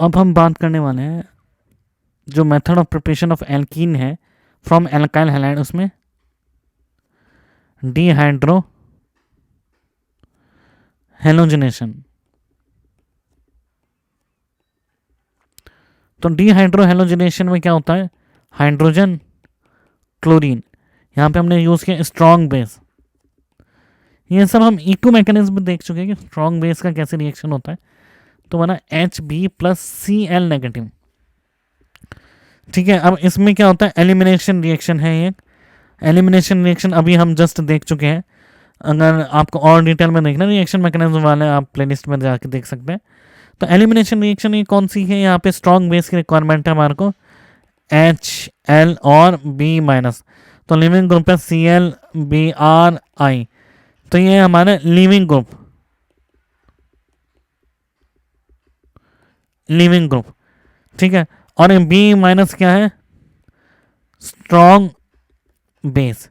अब हम बात करने वाले हैं जो method of preparation of alkene है फ्रॉम एल्काइल हैलाइड, उसमें डीहाइड्रो हेलोजिनेशन। तो डीहाइड्रो हेलोजिनेशन में क्या होता है, हाइड्रोजन क्लोरीन, यहाँ पे हमने यूज किया स्ट्रॉन्ग बेस। ये सब हम इको मैकेनिज्म देख चुके हैं कि स्ट्रॉन्ग बेस का कैसे रिएक्शन होता है। तो बना Hb प्लस Cl नेगेटिव। ठीक है, अब इसमें क्या होता है, एलिमिनेशन रिएक्शन है ये। एलिमिनेशन रिएक्शन अभी हम जस्ट देख चुके हैं। अगर आपको और डिटेल में देखना रिएक्शन मैकेनिज्म वाले, आप प्लेलिस्ट में जाके देख सकते हैं। तो एलिमिनेशन रिएक्शन ये कौन सी है, यहाँ पे स्ट्रॉन्ग बेस की रिक्वायरमेंट है हमारे को HL और B माइनस। तो लिविंग ग्रुप है ClBrI, तो ये हमारा लिविंग ग्रुप। ठीक है, और B माइनस क्या है, स्ट्रॉन्ग बेस।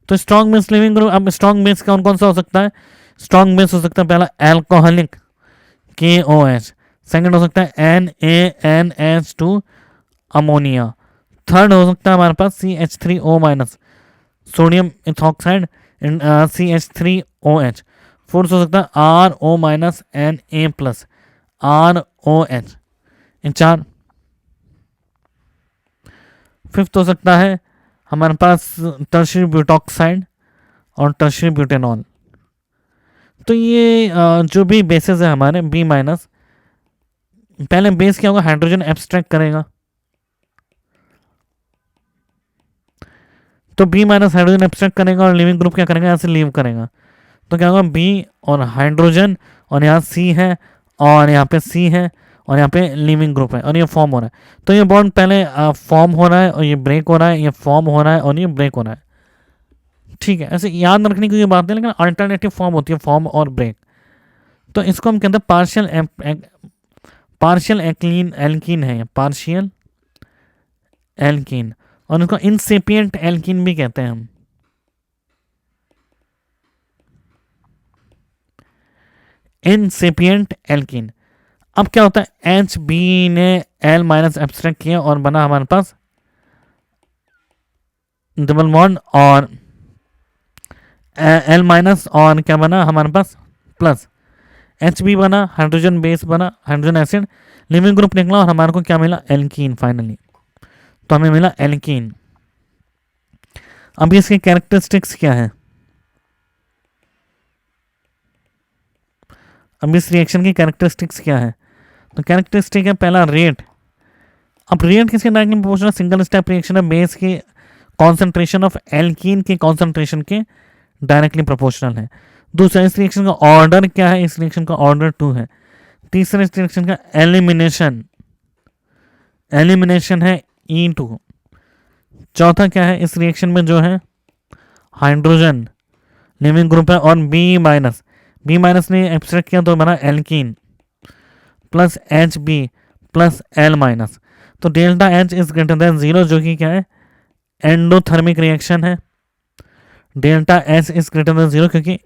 तो स्ट्रॉन्ग बेस लिविंग ग्रुप। अब स्ट्रॉन्ग बेस कौन कौन सा हो सकता है, स्ट्रॉन्ग बेस हो सकता है पहला एल्कोहलिक KOH, सेकंड हो सकता है NaNH2 अमोनिया, थर्ड हो सकता है हमारे पास CH3O minus sodium ethoxide CH3OH, fourth हो सकता है RO minus Na plus ROH, इन चार। फिफ्थ हो सकता है हमारे पास टर्शियरी ब्यूटॉक्साइड और टर्शियरी ब्यूटेनॉल। तो ये जो भी बेसेस है हमारे B माइनस, पहले बेस क्या होगा, हाइड्रोजन एब्स्ट्रैक्ट करेगा। तो B माइनस हाइड्रोजन एब्स्ट्रैक्ट करेगा और लिविंग ग्रुप क्या करेगा, यहाँ से लीव करेगा। तो क्या होगा, B और हाइड्रोजन, और यहाँ C है, और यहाँ पे C है, और यहाँ पे लिविंग ग्रुप है, और ये फॉर्म हो रहा है। तो ये बॉन्ड पहले फॉर्म हो रहा है और ये ब्रेक हो रहा है, ये फॉर्म हो रहा है और ये ब्रेक हो रहा है। ठीक है, ऐसे याद रखने की ये बात है, लेकिन अल्टरनेटिव फॉर्म होती है फॉर्म और ब्रेक। तो इसको हम कहते हैं पार्शियल एल्कीन है, पार्शियल एल्कीन, और इसको इनसेपिएंट एल्कीन भी कहते हैं हम। इनसेपिएंट एल्कीन। अब क्या होता है, HB ने L माइनस एब्स्ट्रैक्ट किया और बना हमारे पास डबल बॉन्ड, और L माइनस, और क्या बना हमारे पास प्लस, HB बना, हाइड्रोजन बेस बना, हाइड्रोजन एसिड, लिविंग ग्रुप निकला, और हमारे को क्या मिला, एल्कीन फाइनली। तो हमें मिला एल्कीन। अब इसके कैरेक्टरिस्टिक्स क्या है, अब इस रिएक्शन की कैरेक्टरिस्टिक्स क्या है। तो कैरेक्टरिस्टिक है पहला रेट। अब रेट किसके directly proportional, single step reaction है, बेस की कॉन्सेंट्रेशन ऑफ एल्कीन के कॉन्सेंट्रेशन के डायरेक्टली प्रोपोर्शनल है। दूसरा, इस रिएक्शन का ऑर्डर क्या है, इस रिएक्शन का ऑर्डर 2 है। तीसरा, इस रिएक्शन का एलिमिनेशन है E2। चौथा क्या है, इस रिएक्शन में जो है हाइड्रोजन लिविंग ग्रुप है, और B माइनस ने एब्स्ट्रैक्ट किया तो बना alkene plus HB plus L minus. तो delta H is greater than 0, जो कि क्या है, एंडोथर्मिक रिएक्शन है। Delta H is greater than 0 क्योंकि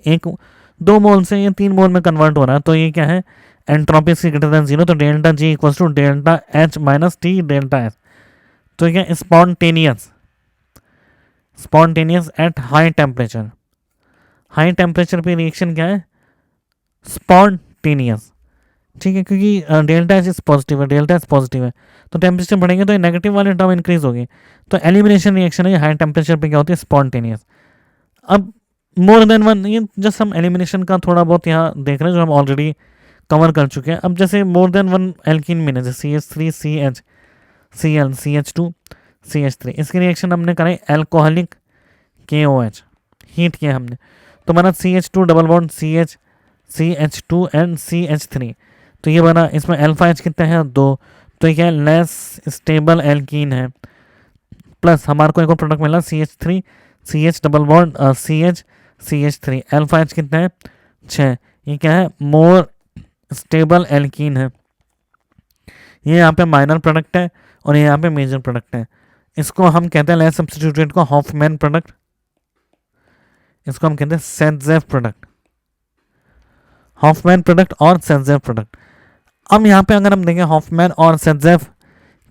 2 मोल से ये 3 मोल में कन्वर्ट हो रहा है, तो ये क्या है, एंट्रोपी इज ग्रेटर देन 0। तो delta G equals to delta H minus T delta S। तो क्या, spontaneous at high temperature. High temperature पे रिएक्शन क्या है, स्पॉन्टेनियस। ठीक है, क्योंकि डेल्टा एच पॉजिटिव है, तो टेम्परेचर बढ़ेंगे तो ये नेगेटिव वाले टर्म इंक्रीज होगी। तो एलिमिनेशन रिएक्शन है हाई टेम्परेचर पे क्या होती है, स्पॉन्टेनियस। अब मोर देन वन, ये जस्ट हम एलिमिनेशन का थोड़ा बहुत यहाँ देख रहे हैं जो हम ऑलरेडी कवर कर चुके हैं। अब जैसे मोर देन वन एल्कीन मिले, जैसे CH3 CH Cl CH2 CH3, इसकी रिएक्शन हमने कराई एल्कोहलिक KOH, हीट किया हमने, तो बना CH2 double bond CH2 and CH3। तो ये बना, इसमें अल्फा H कितना है, 2, तो ये क्या है, लेस स्टेबल एल्कीन है। प्लस हमारे को एक और प्रोडक्ट मिला CH3 CH double bond CH3, alpha H कितना है, 6, ये क्या है, मोर स्टेबल एल्कीन है। ये यहाँ पे माइनर प्रोडक्ट है और ये यहाँ पे मेजर प्रोडक्ट है। इसको हम कहते हैं लेस सब्स्टिट्यूटेड को हॉफमैन प्रोडक्ट, इसको हम कहते हैं सेंजेफ प्रोडक्ट, हॉफमैन प्रोडक्ट और सेंजेफ प्रोडक्ट। अब यहाँ पे अगर हम देखें हॉफमैन और सेंजेफ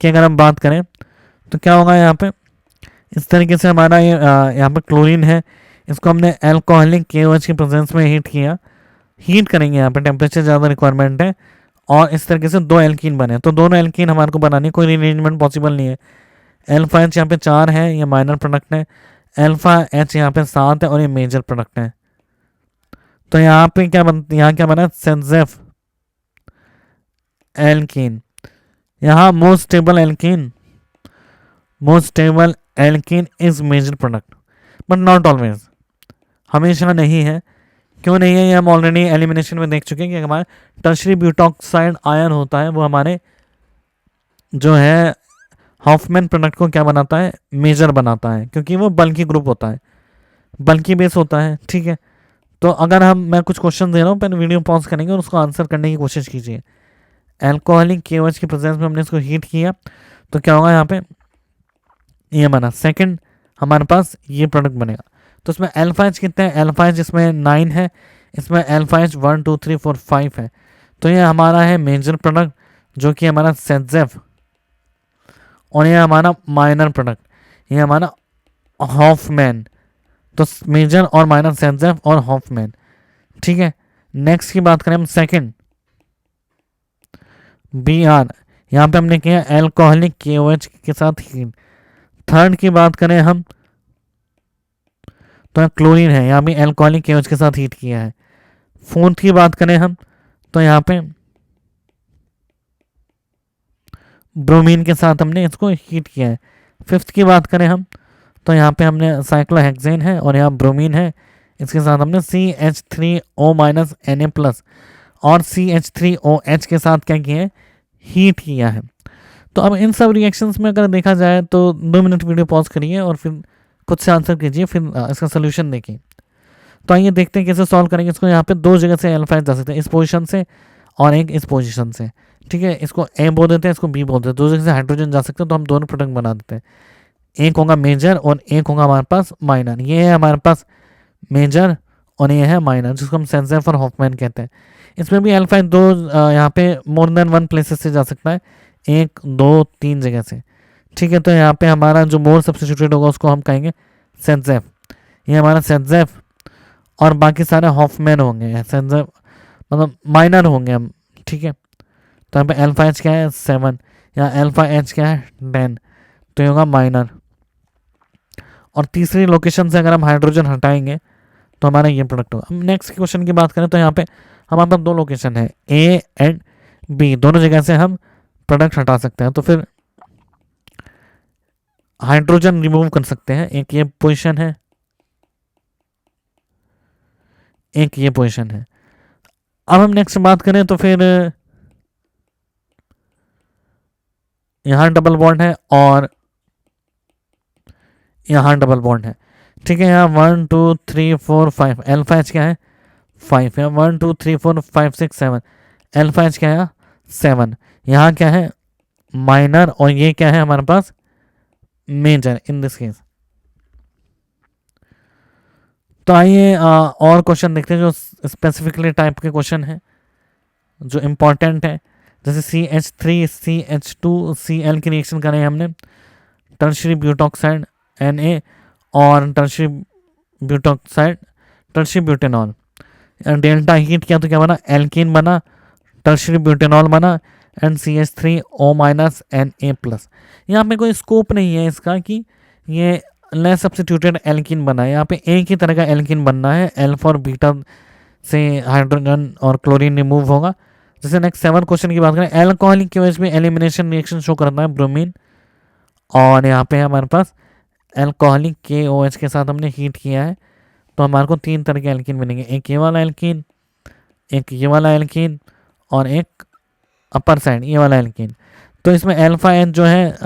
की अगर हम बात करें तो क्या होगा यहाँ पे, इस तरीके से हमारा ये यहाँ पे क्लोरीन है, इसको हमने अल्कोहलिक KOH की प्रेजेंस में हीट किया, हीट करेंगे, यहाँ पे टेम्परेचर ज़्यादा रिक्वायरमेंट है, और इस तरीके से दो एल्कीन बने, तो दोनों एल्कीन हमारे को बनानी, कोई रीअरेंजमेंट पॉसिबल नहीं है। एल्फा एच यहाँ पे 4 है, ये माइनर प्रोडक्ट है, एल्फा एच यहाँ पे 7 है और ये मेजर प्रोडक्ट है। तो यहाँ पे यहाँ क्या बना, सेंजेफ एल्कीन, यहाँ most stable alkene, most stable alkene is major product, but not always, हमेशा नहीं है। क्यों नहीं है, ये हम ऑलरेडी एलिमिनेशन में देख चुके हैं कि हमारे टर्शरी ब्यूटॉक्साइड आयन होता है, वो हमारे जो है हॉफमैन प्रोडक्ट को क्या बनाता है, मेजर बनाता है, क्योंकि वो बल्कि ग्रुप होता है, बल्कि बेस होता है। ठीक है, तो अगर मैं कुछ क्वेश्चन दे रहा हूँ, पहले वीडियो पॉज करेंगे और उसको आंसर करने की कोशिश कीजिए। एल्कोहलिक KOH की प्रेजेंस में हमने इसको हीट किया, तो क्या होगा यहाँ पे, ये बना सेकंड, हमारे पास ये प्रोडक्ट बनेगा। तो इसमें अल्फा एच कितने हैं, अल्फा एच इसमें 9 है, इसमें अल्फा एच 1 2 3 4 5 है, तो ये हमारा है मेजर प्रोडक्ट जो कि हमारा सेंजेफ, और ये हमारा माइनर प्रोडक्ट, ये हमारा हॉफमैन। तो मेजर और माइनर सेंजेफ और हॉफमैन। ठीक है, नेक्स्ट की बात करें हम सेकंड BR, यहाँ पे हमने किया एल्कोहलिक KOH के साथ हीट। थर्ड की बात करें हम तो क्लोरीन है, यहाँ भी एल्कोहलिक KOH के साथ हीट किया है। फोर्थ की बात करें हम तो यहाँ पे ब्रोमीन के साथ हमने इसको हीट किया है। फिफ्थ की बात करें हम तो यहाँ पे हमने साइक्लोहेक्सेन है और यहाँ ब्रोमीन है, इसके साथ हमने CH3O Na+ और CH3OH के साथ क्या किया है, हीट किया है। तो अब इन सब रिएक्शंस में अगर देखा जाए तो 2 मिनट वीडियो पॉज करिए और फिर खुद से आंसर कीजिए, फिर इसका सोल्यूशन देखिए। तो आइए देखते हैं कैसे सॉल्व करेंगे इसको। यहाँ पे दो जगह से अल्फा जा सकते हैं, इस पोजीशन से और एक इस पोजीशन से। ठीक है, इसको A बोल देते हैं, इसको B बोल देते हैं, दो जगह से हाइड्रोजन जा सकते हैं, तो हम दोनों प्रोडक्ट बना देते हैं। एक होगा मेजर और एक होगा हमारे पास माइनर। ये है हमारे पास मेजर और ये है माइनर, जिसको हम सेंजेफ और हॉफमैन कहते हैं। इसमें भी अल्फा दो यहाँ पे मोर देन 1 प्लेसेस से जा सकता है, 1 2 3 जगह से। ठीक है, तो यहाँ पे हमारा जो मोर सब्स्टिट्यूटेड होगा उसको हम कहेंगे सेंजेफ, ये हमारा सेंजेफ, और बाकी सारे हॉफमैन होंगे, सेंजेफ मतलब माइनर होंगे हम। ठीक है, तो यहाँ पे अल्फा एच क्या है 7, यहाँ अल्फा एच क्या है 10, तो ये होगा माइनर। और तीसरी लोकेशन से अगर हम हाइड्रोजन हटाएंगे तो हमारा ये प्रोडक्ट होगा। हम नेक्स्ट क्वेश्चन की बात करें तो यहाँ पे हमारे पास दो लोकेशन है A एंड B, दोनों जगह से हम प्रोडक्ट हटा सकते हैं, तो फिर हाइड्रोजन रिमूव कर सकते हैं। एक ये पोजीशन है, एक ये पोजीशन है। अब हम नेक्स्ट बात करें तो फिर यहाँ डबल बॉन्ड है और यहाँ डबल बॉन्ड है। ठीक है, यहाँ 1 2 3 4 5 अल्फा एच क्या है 5 है, 1 2 3 4 5 6 7 अल्फा एच क्या है 7। यहाँ क्या है माइनर और ये क्या है हमारे पास मेजर इन दिस केस। तो आइए और क्वेश्चन देखते हैं जो स्पेसिफिकली टाइप के क्वेश्चन है जो इम्पोर्टेंट है। जैसे CH3 CH2 Cl की रिएक्शन करें हमने, टर्शरी ब्यूटॉक्साइड Na और tertiary butoxide tertiary butanol, delta heat किया तो क्या बना एल्कीन बना, टर्शरी ब्यूटेनॉल बना एंड CH3O Na+। यहाँ पे कोई स्कोप नहीं है इसका कि ये लेस सब्स्टिट्यूटेड एल्कीन बना है, यहाँ पे एक ही तरह का एल्कीन बनना है, अल्फा और बीटा से हाइड्रोजन और क्लोरीन रिमूव होगा। जैसे नेक्स्ट 7 क्वेश्चन की बात करें, एल्कोहलिक की वजह में एलिमिनेशन रिएक्शन शो करता है ब्रोमीन, और यहाँ पे हमारे पास एल्कोहलिक KOH के साथ हमने हीट किया है, तो हमारे को 3 तरह के एल्कीन बनेंगे, एक ये वाला एल्कीन, एक ये वाला एल्कीन और एक अपर साइड ये वाला एल्कीन। तो इसमें अल्फा एन जो है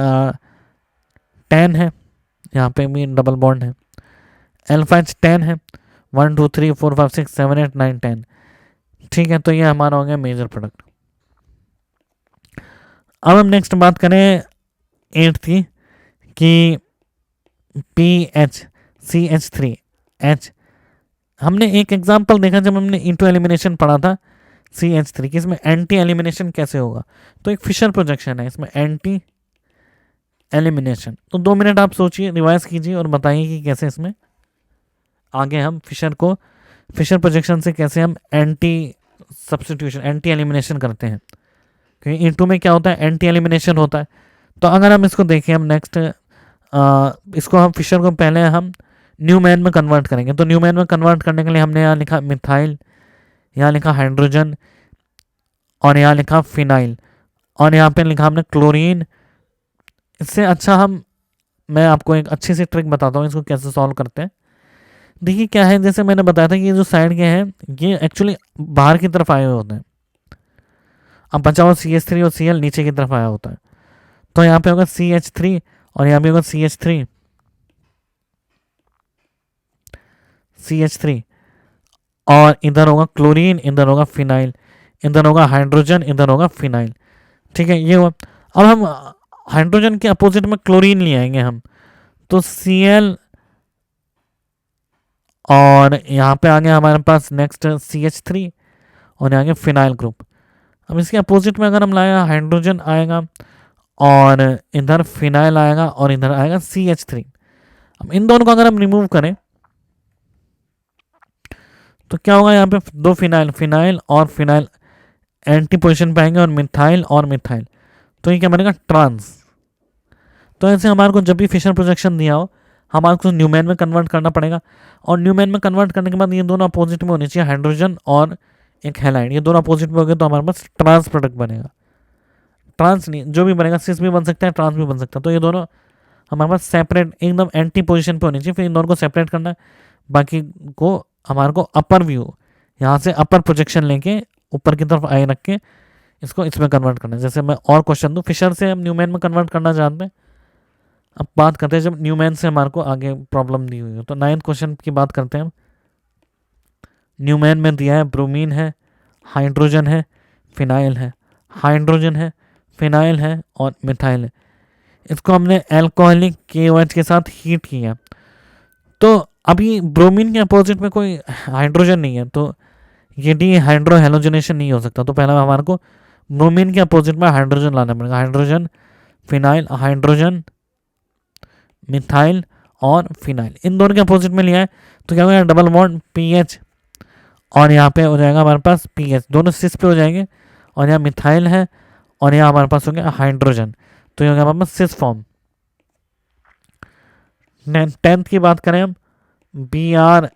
10 है, यहाँ पे भी डबल बॉन्ड है, अल्फा एच 10 है, 1 2 3 4 5 6 7 8 9 10। ठीक है, तो ये हमारा हो गया मेजर प्रोडक्ट। अब हम नेक्स्ट बात करें 8 की कि PH CH3H। हमने एक एग्जाम्पल देखा जब हमने इंटू एलिमिनेशन पढ़ा था, CH3 की इसमें एंटी एलिमिनेशन कैसे होगा, तो एक फिशर प्रोजेक्शन है इसमें एंटी एलिमिनेशन। तो 2 मिनट आप सोचिए, रिवाइज कीजिए और बताइए कि कैसे इसमें आगे हम फिशर प्रोजेक्शन से कैसे हम एंटी सब्सटीट्यूशन एंटी एलिमिनेशन करते हैं, क्योंकि E2 में क्या होता है, एंटी एलिमिनेशन होता है। तो अगर हम इसको देखें, हम नेक्स्ट इसको हम फिशर को पहले हम न्यूमैन में कन्वर्ट करेंगे। तो न्यूमैन में कन्वर्ट करने के लिए हमने यहाँ लिखा मिथाइल, यहाँ लिखा हाइड्रोजन, और यहाँ लिखा फिनाइल, और यहाँ पे लिखा हमने क्लोरीन। इससे अच्छा मैं आपको एक अच्छी सी ट्रिक बताता हूँ इसको कैसे सॉल्व करते हैं। देखिए क्या है, जैसे मैंने बताया था कि ये जो साइड के हैं ये एक्चुअली बाहर की तरफ आए हुए होते हैं। अब बचा हुआ CH3 और Cl नीचे की तरफ आया होता है। तो यहाँ पे होगा CH3 और यहाँ पे होगा CH3 और इधर होगा क्लोरीन, इधर होगा फिनाइल, इधर होगा हाइड्रोजन, इधर होगा फिनाइल। ठीक है, ये हुआ। अब हम हाइड्रोजन के अपोजिट में क्लोरीन ले आएंगे हम, तो Cl और यहाँ पे आ गया हमारे पास नेक्स्ट CH3 और यहाँ फिनाइल ग्रुप। अब इसके अपोजिट में अगर हम लाए हाइड्रोजन आएगा और इधर फिनाइल आएगा और इधर आएगा CH3। अब इन दोनों को अगर हम रिमूव करें तो क्या होगा, यहाँ पे 2 फिनाइल और फिनाइल एंटी पोजिशन पे आएंगे और मिथाइल। तो ये क्या बनेगा, ट्रांस। तो ऐसे हमारे को जब भी फिशर प्रोजेक्शन दिया हो हमारे को न्यूमैन में कन्वर्ट करना पड़ेगा, और न्यूमैन में कन्वर्ट करने के बाद ये दोनों अपोजिट में होने चाहिए, हाइड्रोजन और एक हैलाइड, ये दोनों अपोजिट में हो गए तो हमारे पास ट्रांस प्रोडक्ट बनेगा। ट्रांस नहीं, जो भी बनेगा सिस भी बन सकता है, ट्रांस भी बन सकता है। तो ये दोनों हमारे पास सेपरेट एकदम एंटी पोजिशन पे होनी चाहिए, फिर इन दोनों को सेपरेट करना है। बाकी को हमारे को अपर व्यू, यहाँ से अपर प्रोजेक्शन लेके ऊपर की तरफ आए रख के इसको इसमें कन्वर्ट करना है। जैसे मैं और क्वेश्चन दूँ, फिशर से हम न्यूमैन में कन्वर्ट करना चाहते हैं। अब बात करते हैं जब न्यूमैन से हमारे को आगे प्रॉब्लम दी हुई है। तो 9th क्वेश्चन की बात करते हैं हम। न्यूमैन में दिया है ब्रोमीन है, हाइड्रोजन है, फिनाइल है, हाइड्रोजन है, फिनाइल है और मिथाइल है। इसको हमने एल्कोहलिक KOH के साथ हीट किया। तो अभी ब्रोमीन के अपोजिट में कोई हाइड्रोजन नहीं है, तो ये डी हाइड्रो हेलोजनेशन नहीं हो सकता। तो पहला हमारे को ब्रोमीन के अपोजिट में हाइड्रोजन लाना पड़ेगा, हाइड्रोजन फिनाइल, हाइड्रोजन मिथाइल और फिनाइल, इन दोनों के अपोजिट में लिया है। तो क्या होगा, डबल बॉन्ड PH और यहाँ पे हो जाएगा हमारे पास PH, दोनों सिस पे हो जाएंगे, और यहाँ मिथाइल है और यहाँ हमारे पास हो गया हाइड्रोजन। तो ये हो गया हमारे पास सिस फॉर्म। 10th की बात करें हम, BR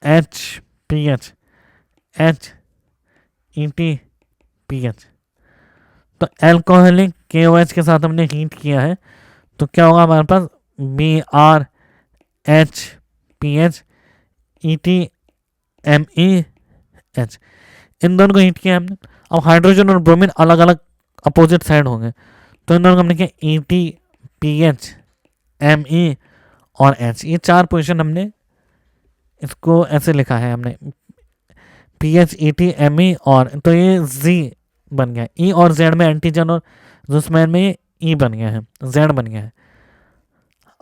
HPH HETPH। तो एल्कोहलिक KOH के साथ हमने हीट किया है, तो क्या होगा हमारे पास BrHPH ETMEH, इन दोनों को हीट किया हमने। अब हाइड्रोजन और ब्रोमीन अलग अलग अपोजिट साइड होंगे, तो इन दोनों को हमने किया ETPH ME और H, ये 4 पोजिशन हमने इसको ऐसे लिखा है हमने PH ETME और, तो ये Z बन गया। E और Z में एंटीजन और जुस्मैन में ये E बन गया है, Z बन गया है।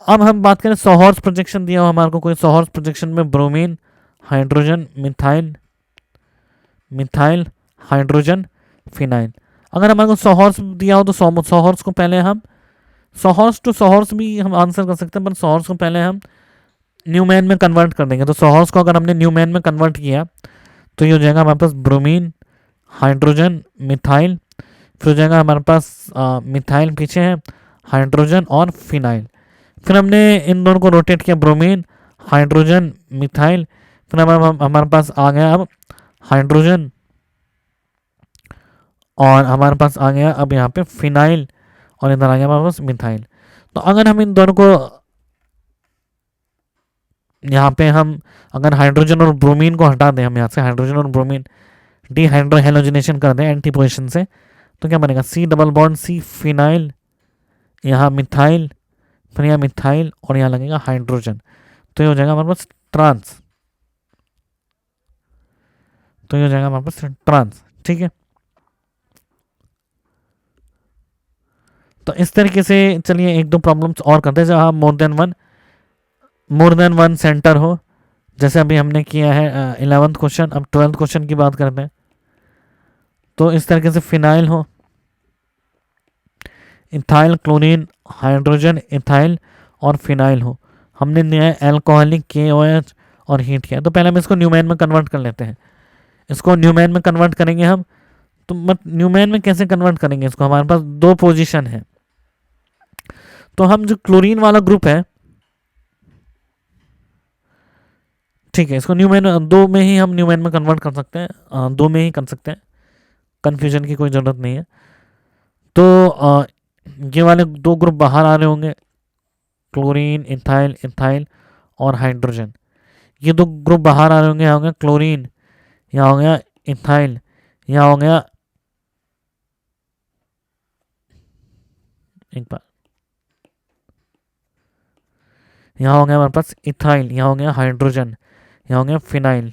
अब हम बात करें सोहर्स प्रोजेक्शन दिया हो हमारे को कोई, सोहर्स प्रोजेक्शन में bromine, hydrogen, methyl hydrogen phenyl. अगर हमारे को सोहर्स दिया हो तो सोहर्स को पहले हम सोहर्स टू सोहर्स भी हम आंसर कर सकते हैं, पर सोहर्स को पहले हम न्यूमैन में कन्वर्ट कर देंगे। तो सोहर्स को अगर हमने न्यूमैन में कन्वर्ट किया तो ये हो जाएगा हमारे पास ब्रोमीन, हाइड्रोजन, मिथाइल, फिर हो जाएगा हमारे पास मिथाइल पीछे है, हाइड्रोजन और फिनाइल। फिर हमने इन दोनों को रोटेट किया, ब्रोमीन, हाइड्रोजन, मिथाइल, फिर हमारे पास आ गया अब हाइड्रोजन और हमारे पास आ गया अब यहाँ पे फिनाइल और इधर आ गया हमारे पास मिथाइल। तो अगर हम इन दोनों को यहाँ पे हम अगर हाइड्रोजन और ब्रोमीन को हटा दें, हम यहाँ से हाइड्रोजन और ब्रोमीन डीहाइड्रोहेलोजिनेशन कर दें एंटी पोजिशन से, तो क्या बनेगा, C double bond C phenyl, यहाँ मिथाइल, फिर यहाँ मिथाइल और यहाँ लगेगा हाइड्रोजन। तो ये हो जाएगा हमारे पास ट्रांस, तो ये हो जाएगा हमारे पास ट्रांस। ठीक है, तो इस तरीके से चलिए 1-2 प्रॉब्लम्स और करते हैं जहाँ मोर देन वन सेंटर हो, जैसे अभी हमने किया है 11th क्वेश्चन, अब 12th क्वेश्चन की बात करते हैं। तो इस तरीके से फिनाइल हो, इथाइल, क्लोरीन, हाइड्रोजन, इथाइल और फिनाइल हो, हमने लिया है एल्कोहलिक KOH और हीट किया। तो पहले हम इसको न्यूमैन में कन्वर्ट कर लेते हैं। इसको न्यूमैन में कन्वर्ट करेंगे हम, तो मत न्यूमैन में कैसे कन्वर्ट करेंगे इसको, हमारे पास दो पोजीशन है। तो हम जो क्लोरीन वाला ग्रुप है, ठीक है, इसको न्यूमैन दो में ही हम न्यूमैन में कन्वर्ट कर सकते हैं, दो में ही कर सकते हैं, कन्फ्यूजन की कोई ज़रूरत नहीं है। तो ये वाले दो ग्रुप बाहर आ रहे होंगे, क्लोरीन, इथाइल, इथाइल और हाइड्रोजन। ये दो ग्रुप बाहर आ रहे होंगे, यहाँ हो गया क्लोरीन, यहाँ हो गया इथाइल, यहाँ हो गया, एक बार, यहाँ हो गया हमारे पास इथाइल, यहाँ हो गया हाइड्रोजन, यहाँ हो गया फिनाइल,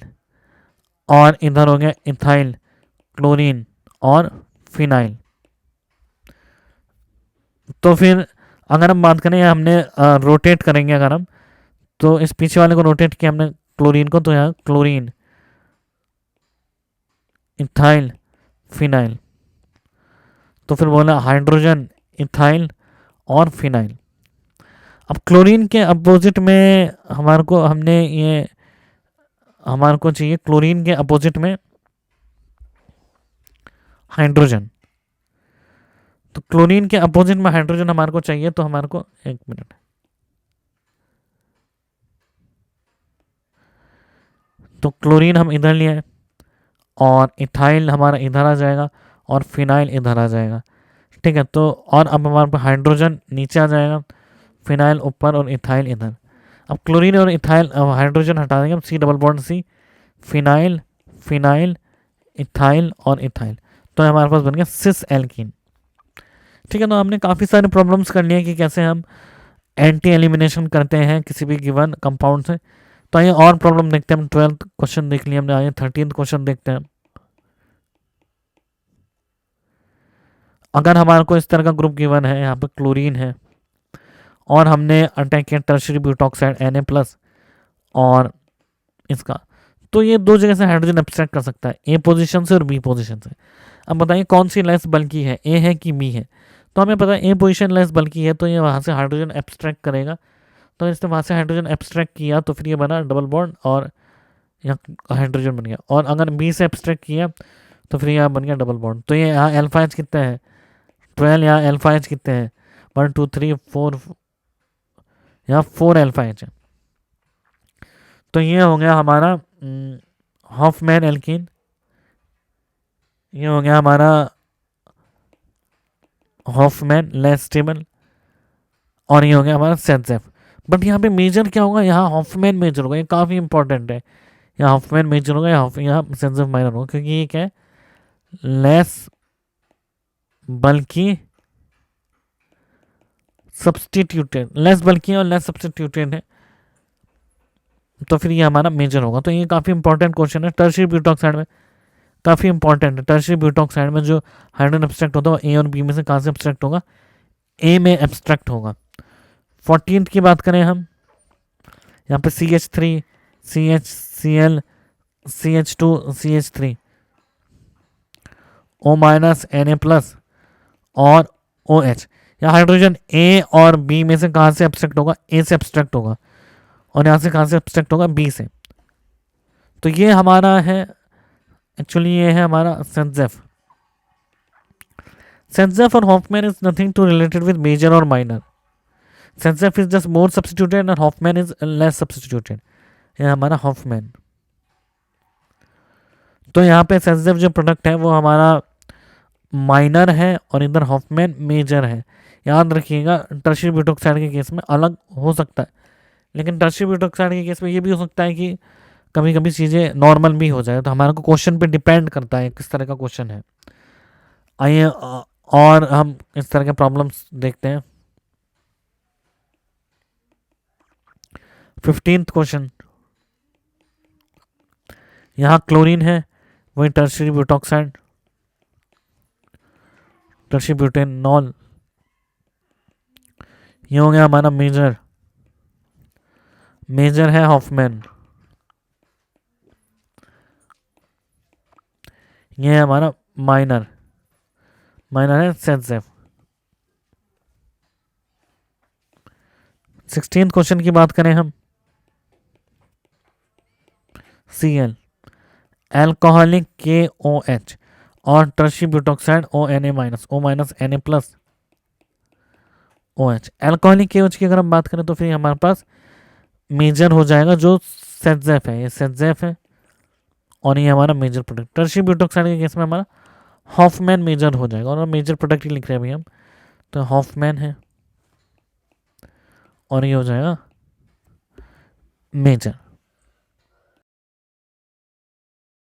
और इधर हो गया इथाइल, क्लोरीन और फिनाइल। तो फिर अगर हम बात करें, हमने रोटेट करेंगे अगर हम, तो इस पीछे वाले को रोटेट किया हमने क्लोरीन को, तो यहाँ क्लोरीन, इथाइल, फिनाइल। तो फिर बोला हाइड्रोजन, इथाइल और फिनाइल। अब क्लोरीन के अपोजिट में हमारे को, हमने ये हमारे को चाहिए क्लोरीन के अपोजिट में हाइड्रोजन। तो क्लोरीन के अपोजिट में हाइड्रोजन हमारे को चाहिए, तो हमारे को, एक मिनट, तो क्लोरीन हम इधर लिया है और इथाइल हमारा इधर आ जाएगा और फिनाइल इधर आ जाएगा, ठीक है। तो और अब हमारे पास हाइड्रोजन नीचे आ जाएगा, फिनाइल ऊपर और इथाइल इधर। अब क्लोरीन और इथाइल, हाइड्रोजन हटा देंगे हम, C double bond C, phenyl, phenyl, ethyl और इथाइल। तो हमारे पास बन गया सिस एल्कीन, ठीक है। तो हमने काफ़ी सारे प्रॉब्लम्स कर लिए कि कैसे हम एंटी एलिमिनेशन करते हैं किसी भी गिवन कंपाउंड से। तो आइए और प्रॉब्लम देखते हैं। हम 12th क्वेश्चन देख लिया हमने, आइए 13th क्वेश्चन देखते हैं। अगर हमारे को इस तरह का ग्रुप गिवन है, यहाँ पे क्लोरीन है और हमने अटैक किया टर्शियरी ब्यूटॉक्साइड Na+ और इसका, तो ये दो जगह से हाइड्रोजन एब्स्ट्रैक्ट कर सकता है, ए पोजीशन से और बी पोजीशन से। अब बताइए कौन सी लेस बल्कि है, ए है कि बी है। तो हमें पता है ए पोजीशन लेस बल्कि है, तो ये वहाँ से हाइड्रोजन एब्स्ट्रैक्ट करेगा। तो इसने वहाँ से हाइड्रोजन एब्स्ट्रैक्ट किया, तो फिर ये बना डबल बॉन्ड और यहाँ हाइड्रोजन बन गया। और अगर बी से एब्स्ट्रैक्ट किया तो फिर यहाँ बन गया डबल बॉन्ड। तो ये यहाँ अल्फा एच कितने हैं, 12, यहाँ अल्फा एच कितने हैं, 1 2 3 4, यहाँ 4 अल्फा एच है। तो ये हो गया हमारा हॉफमैन एल्कीन, ये हो गया हमारा हॉफमैन लेस स्टेबल, और ये हो गया हमारा सेंसेफ। बट यहाँ पे मेजर क्या होगा, यहाँ हॉफमैन मेजर होगा, ये काफ़ी इंपॉर्टेंट है। यहाँ हॉफमैन मेजर होगा, यहाँ सेंसेफ माइनर होगा, क्योंकि ये क्या है, लेस बल्कि सब्सटीट्यूटेड, लेस बल्कि और लेस सब्सटीट्यूटेड है, तो फिर ये हमारा मेजर होगा। तो ये काफ़ी इंपॉर्टेंट क्वेश्चन है, टर्शियरी ब्यूटॉक्साइड में काफ़ी इंपॉर्टेंट है। टर्शियरी ब्यूटॉक्साइड में जो हाइड्रोजन एब्स्ट्रैक्ट होता है, ए और बी में से कहाँ से एब्स्ट्रैक्ट होगा, ए में एब्स्ट्रैक्ट होगा। 14th की बात करें हम, यहाँ पे CH3, CHCl, CH2, CH3, O- Na+ और OH। या हाइड्रोजन ए और बी में से कहाँ से एब्स्ट्रैक्ट होगा, ए से एब्स्ट्रैक्ट होगा, और यहाँ से कहाँ से एब्स्ट्रैक्ट होगा, बी से। तो ये हमारा है, एक्चुअली ये है हमारा सेंसेफ। सेंसेफ और Hofmann is nothing to related with major और minor. Saytzeff is just more substituted और हॉफमैन इज लेस सब्स्टिट्यूटेड। ये हमारा हॉफमैन। तो यहाँ पे सेंसेफ जो प्रोडक्ट है वो हमारा माइनर है और इधर हॉफमैन मेजर है। याद रखिएगा, टर्शियरी ब्यूटॉक्साइड के केस में अलग हो सकता है, लेकिन टर्शियरी ब्यूटॉक्साइड के केस में ये भी हो सकता है कि कभी कभी चीज़ें नॉर्मल भी हो जाए। तो हमारे को क्वेश्चन पे डिपेंड करता है किस तरह का क्वेश्चन है। आइए और हम इस तरह के प्रॉब्लम्स देखते हैं। 15th क्वेश्चन, यहाँ क्लोरीन है, वही टर्शियरी ब्यूटॉक्साइड, टर्शियरी ब्यूटेनॉल, ये हो गया हमारा मेजर, मेजर है हॉफमैन। ये है हमारा माइनर, माइनर है सेंसेफ। 16th क्वेश्चन की बात करें हम, Cl एल्कोहलिक KOH और tertiary butoxide O Na-, OH। Alcoholic KOH की अगर हम बात करें तो फिर हमारे पास मेजर हो जाएगा जो सेटजेफ है, ये सेटजेफ है और ये हमारा मेजर प्रोडक्ट। टर्शी ब्यूटोक्साइड के केस में हमारा हॉफमैन मेजर हो जाएगा, और मेजर प्रोडक्ट ही लिख रहे हैं अभी हम, तो हॉफमैन है और ये हो जाएगा मेजर।